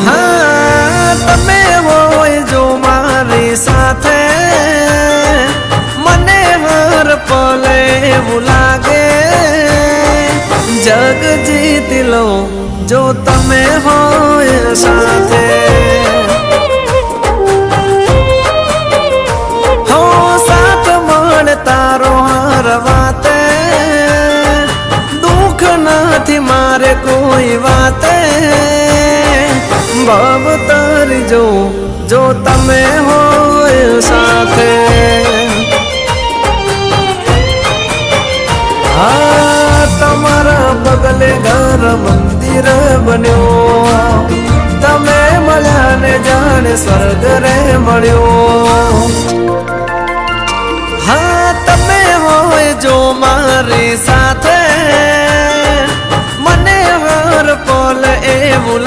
हाँ तमे होय जो मारी साथे मने हर पले એવું લાગે जग जीत लो जो तमे होय साथे हो साथ मळ तारो हर वाते दुख નથી मारे कोई वाते भव तारी जो तमे होय साथे हाँ तमारा बगले घर मंदिर बन्यो तमे मळ्या ने जाने स्वर्ग रे मळ्यो हाँ तमे होय जो मारी साथे मने हर पल એવું